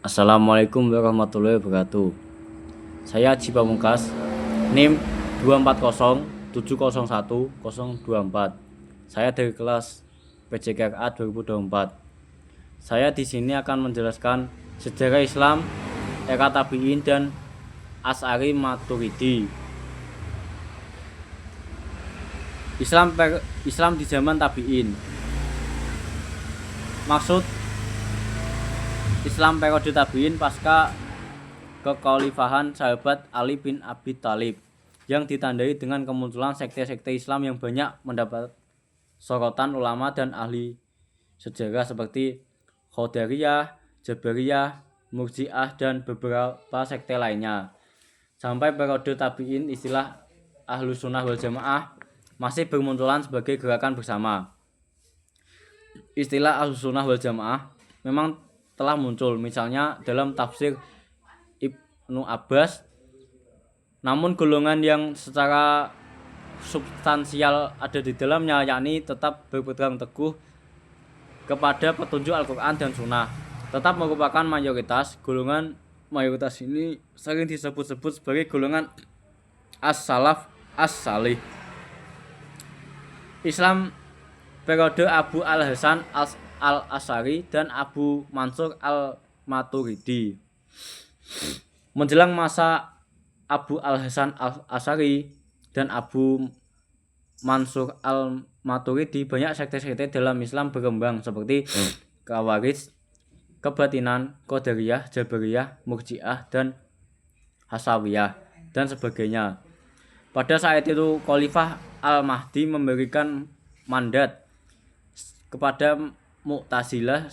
Assalamualaikum warahmatullahi wabarakatuh. Saya Haji Pamungkas, NIM 240701024. Saya dari kelas PJKA 2024. Saya di sini akan menjelaskan sejarah Islam, era Tabi'in dan Asy'ari Maturidi. Islam di zaman Tabi'in. Maksud Islam periode Tabi'in pasca kekhalifahan sahabat Ali bin Abi Thalib yang ditandai dengan kemunculan sekte-sekte Islam yang banyak mendapat sorotan ulama dan ahli sejarah seperti Qadariyah, Jabariyah, Murji'ah dan beberapa sekte lainnya. Sampai periode Tabi'in istilah Ahlus Sunnah wal Jamaah masih bermunculan sebagai gerakan bersama. Istilah Ahlus Sunnah wal Jamaah memang telah muncul misalnya dalam tafsir Ibnu Abbas, namun golongan yang secara substansial ada di dalamnya yakni tetap berpegang teguh kepada petunjuk Al-Quran dan Sunnah tetap merupakan mayoritas. Golongan mayoritas ini sering disebut-sebut sebagai golongan as-salaf as-salih. Islam periode Abu al-Hasan al-Asy'ari dan Abu Mansur al-Maturidi. Menjelang masa Abu al-Hasan al-Asy'ari dan Abu Mansur al-Maturidi, banyak sekte-sekte dalam Islam berkembang seperti Khawarij, Kebatinan, Qadariyah, Jabariyah, Murji'ah, dan Hasawiyah, dan sebagainya. Pada saat itu Khalifah Al-Mahdi memberikan mandat kepada Mu'tazilah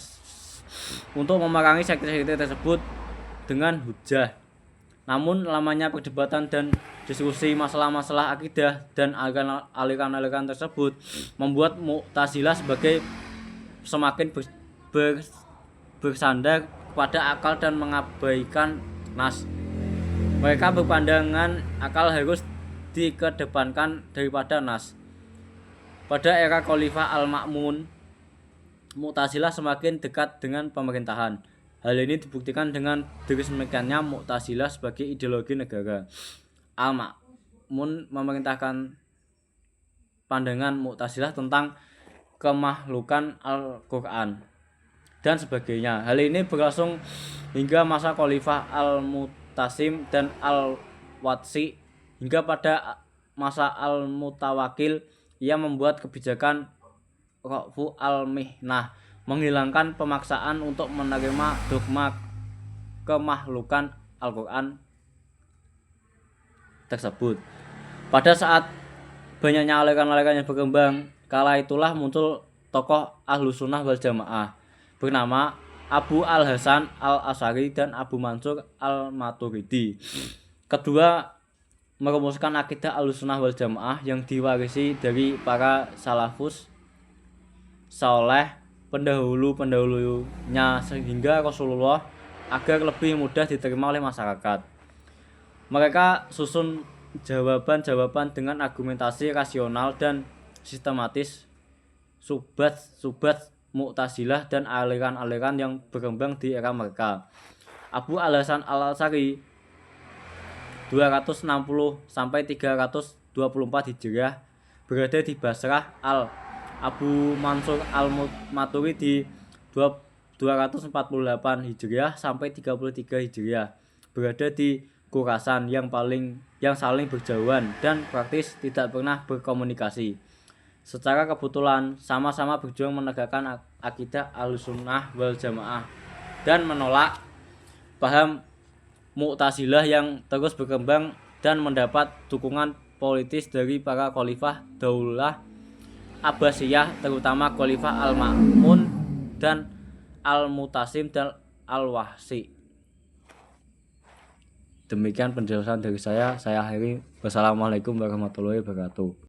untuk memerangi sekte-sekte tersebut dengan hujah. Namun lamanya perdebatan dan diskusi masalah-masalah akidah dan aliran-aliran tersebut membuat Mu'tazilah sebagai semakin bersandar kepada akal dan mengabaikan nas. Mereka berpandangan akal harus dikedepankan daripada nas. Pada era Khalifah Al-Ma'mun, Mu'tazilah semakin dekat dengan pemerintahan. Hal ini dibuktikan dengan diresmikannya Mu'tazilah sebagai ideologi negara. Al-Ma'mun memerintahkan pandangan Mu'tazilah tentang kemakhlukan Al-Quran dan sebagainya. Hal ini berlangsung hingga masa Khalifah Al-Mu'tasim dan Al-Watsi. Hingga pada masa Al-Mutawakil, ia membuat kebijakan Ra'fu al-Mihnah, menghilangkan pemaksaan untuk menerima dogma kemakhlukan Al-Quran tersebut. Pada saat banyaknya aliran-aliran yang berkembang, kala itulah muncul tokoh Ahlus Sunnah wal Jamaah bernama Abu al-Hasan al-Asy'ari dan Abu Mansur al-Maturidi. Kedua merumuskan akidah Ahlus Sunnah wal Jamaah yang diwarisi dari para salafus saleh pendahulu-pendahulunya sehingga Rasulullah agar lebih mudah diterima oleh masyarakat. Mereka susun jawaban-jawaban dengan argumentasi rasional dan sistematis subat Mu'tazilah dan aliran-aliran yang berkembang di era mereka. Abu al-Hasan al-Asy'ari 260 sampai 324 Hijriah berada di Basrah. Abu Mansur al-Maturidi 248 Hijriah sampai 33 Hijriah berada di Khurasan yang saling berjauhan dan praktis tidak pernah berkomunikasi. Secara kebetulan sama-sama berjuang menegakkan akidah Ahlussunnah wal Jamaah dan menolak paham Mu'tazilah yang terus berkembang dan mendapat dukungan politis dari para khalifah Daulah Abbasiyah, terutama Khalifah Al-Ma'mun dan Al-Mutasim dan Al-Wahsi. Demikian penjelasan dari saya akhiri. Wassalamualaikum warahmatullahi wabarakatuh.